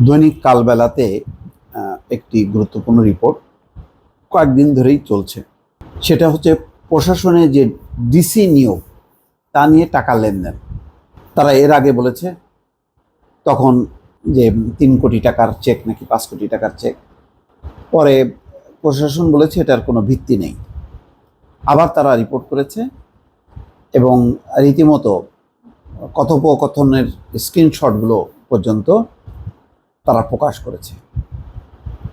দৈনিক কালবেলাতে একটি গুরুত্বপূর্ণ রিপোর্ট কয়েকদিন ধরেই চলছে। সেটা হচ্ছে প্রশাসনে যে ডিসি নিয়োগ তা নিয়ে টাকা লেনদেন। তারা এর আগে বলেছে তখন যে 3 কোটি টাকার চেক নাকি 5 কোটি টাকার চেক, পরে প্রশাসন বলেছে এটার কোনো ভিত্তি নেই। আবার তারা রিপোর্ট করেছে এবং রীতিমতো কথোপকথনের স্ক্রিনশটগুলো পর্যন্ত তারা প্রকাশ করেছে।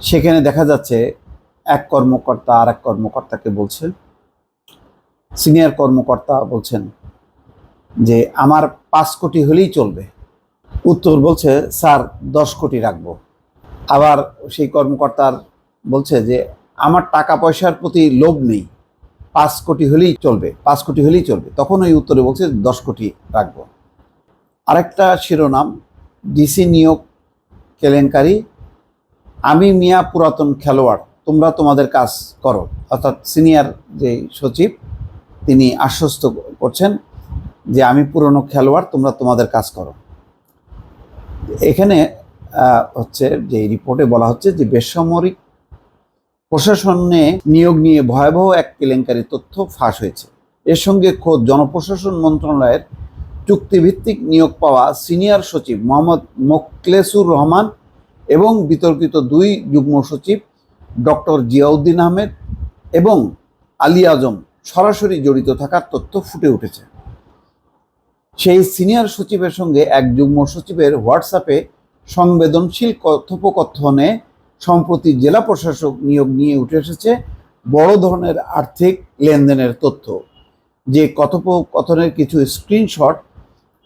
সেখানে দেখা যাচ্ছে এক কর্মকর্তা আর এক কর্মকর্তাকে বলছে, সিনিয়র কর্মকর্তা বলছেন যে আমার 5 কোটি হলেই চলবে। উত্তর বলছে স্যার 10 কোটি রাখবো। আবার সেই কর্মকর্তার বলছে যে আমার টাকা পয়সার প্রতি লোভ নেই, 5 কোটি হলেই চলবে, 5 কোটি হলেই চলবে। তখন ওই উত্তরে বলছে 10 কোটি রাখবো। আরেকটা শিরোনাম, ডিসি নিয়োগ কেলেঙ্কারি, আমি মিয়া পুরাতন খেলোয়াড়, তোমরা তোমাদের কাজ করো। অর্থাৎ সিনিয়র যে সচিব তিনি আশ্বস্ত করছেন যে আমি পুরনো খেলোয়াড়, তোমরা তোমাদের কাজ করো। এখানে হচ্ছে যে রিপোর্টে বলা হচ্ছে যে বেসামরিক প্রশাসনে নিয়োগ নিয়ে ভয়াবহ এক কেলেঙ্কারি তথ্য ফাঁস হয়েছে। এর সঙ্গে খোদ জনপ্রশাসন মন্ত্রণালয়ের চুক্তিভিত্তিক নিয়োগ পাওয়া সিনিয়র সচিব মোহাম্মদ মোখলেসুর রহমান এবং বিতর্কিত 2 যুগ্ম সচিব ডক্টর জিয়াউদ্দিন আহমেদ এবং আলী আজম সরাসরি জড়িত থাকার তথ্য ফুটে উঠেছে। সেই সিনিয়র সচিবের সঙ্গে এক যুগ্ম সচিবের হোয়াটসঅ্যাপে সংবেদনশীল কথোপকথনে সম্প্রতি জেলা প্রশাসক নিয়োগ নিয়ে উঠে এসেছে বড় ধরনের আর্থিক লেনদেনের তথ্য। যে কথোপকথনের কিছু স্ক্রিনশট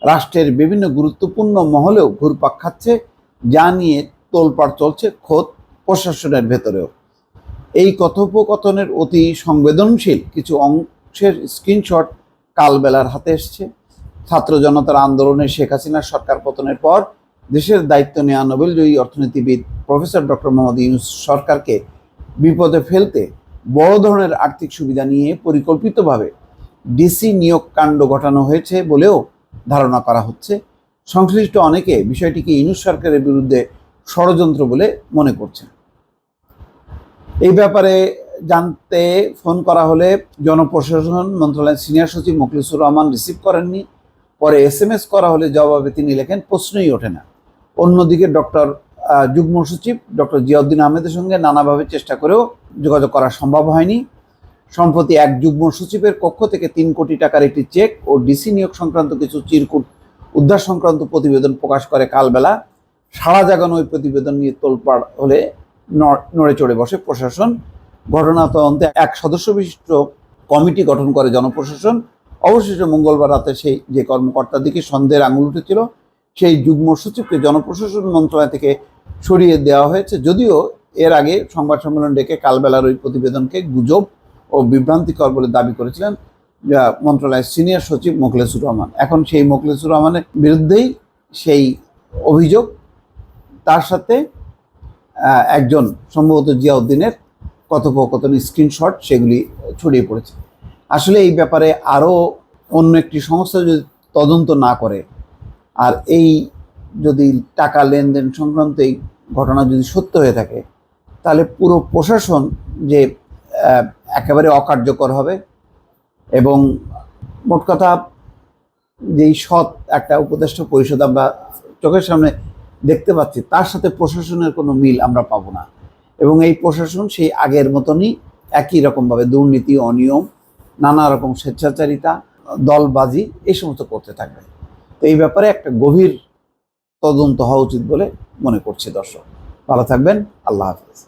রাষ্ট্রের বিভিন্ন গুরুত্বপূর্ণ মহলেও ঘুরপাক খাচ্ছে, যা নিয়ে তোলপাড় চলছে খোদ প্রশাসনের ভেতরেও। এই কথোপকথনের অতি সংবেদনশীল কিছু অংশের স্ক্রিনশট কালবেলার হাতে এসছে। ছাত্র জনতার আন্দোলনে শেখ হাসিনার সরকার পতনের পর দেশের দায়িত্ব নেওয়া নোবেলজয়ী অর্থনীতিবিদ প্রফেসর ডক্টর মোহাম্মদ ইউনূস সরকারকে বিপদে ফেলতে বড় ধরনের আর্থিক সুবিধা নিয়ে পরিকল্পিতভাবে ডিসি নিয়োগ কাণ্ড ঘটানো হয়েছে বলেও ধারণা করা হচ্ছে। সংশ্লিষ্ট অনেকে বিষয়টিকে ইউনূস সরকারের বিরুদ্ধে ষড়যন্ত্র বলে মনে করছেন। এই ব্যাপারে জানতে ফোন করা হলে জনপ্রশাসন মন্ত্রণালয়ের সিনিয়র সচিব মোখলেসুর রহমান রিসিভ করেননি। পরে SMS করা হলে জবাবে তিনি লেখেন প্রশ্নই ওঠে না। অন্যদিকে যুগ্ম সচিব ডক্টর জিয়াউদ্দিন আহমেদের সঙ্গে নানাভাবে চেষ্টা করেও যোগাযোগ করা সম্ভব হয়নি। সম্প্রতি এক যুগ্ম সচিবের কক্ষ থেকে 3 কোটি টাকার একটি চেক ও ডিসি নিয়োগ সংক্রান্ত কিছু চিরকুট উদ্ধার সংক্রান্ত প্রতিবেদন প্রকাশ করে কালবেলা। সাড়া জাগানো ওই প্রতিবেদন নিয়ে তোলপাড় হলে নড়ে চড়ে বসে প্রশাসন। ঘটনা তদন্তে এক সদস্য বিশিষ্ট কমিটি গঠন করে জনপ্রশাসন। অবশেষে মঙ্গলবার রাতে সেই যে কর্মকর্তার দিকে সন্দেহের আঙুল উঠেছিল সেই যুগ্ম সচিবকে জনপ্রশাসন মন্ত্রণালয় থেকে সরিয়ে দেওয়া হয়েছে। যদিও এর আগে সংবাদ সম্মেলন ডেকে কালবেলার ওই প্রতিবেদনকে গুজব ও বিভ্রান্তিকর বলে দাবি করেছিলেন মন্ত্রণালয়ের সিনিয়র সচিব মোখলেসুর রহমান। এখন সেই মোখলেসুর রহমানের বিরুদ্ধেই সেই অভিযোগ, তার সাথে একজন সম্ভবত জিয়াউদ্দিনের কথোপকথন স্ক্রিনশট সেগুলি ছড়িয়ে পড়েছে। আসলে এই ব্যাপারে আরও অন্য একটি সংস্থা যদি তদন্ত না করে, আর এই যদি টাকা লেনদেন সংক্রান্ত এই ঘটনা যদি সত্য হয়ে থাকে, তাহলে পুরো প্রশাসন যে একেবারে অকার্যকর হবে। এবং মোট কথা, যেই সৎ একটা উপদেষ্টা পরিষদ আমরা চোখের সামনে দেখতে পাচ্ছি, তার সাথে প্রশাসনের কোনো মিল আমরা পাবো না। এবং এই প্রশাসন সেই আগের মতনই একই রকমভাবে দুর্নীতি, অনিয়ম, নানা রকম স্বেচ্ছাচারিতা, দলবাজি এই সমস্ত করতে থাকবে। তো এই ব্যাপারে একটা গভীর তদন্ত হওয়া উচিত বলে মনে করছি। দর্শক ভালো থাকবেন, আল্লাহ হাফেজ।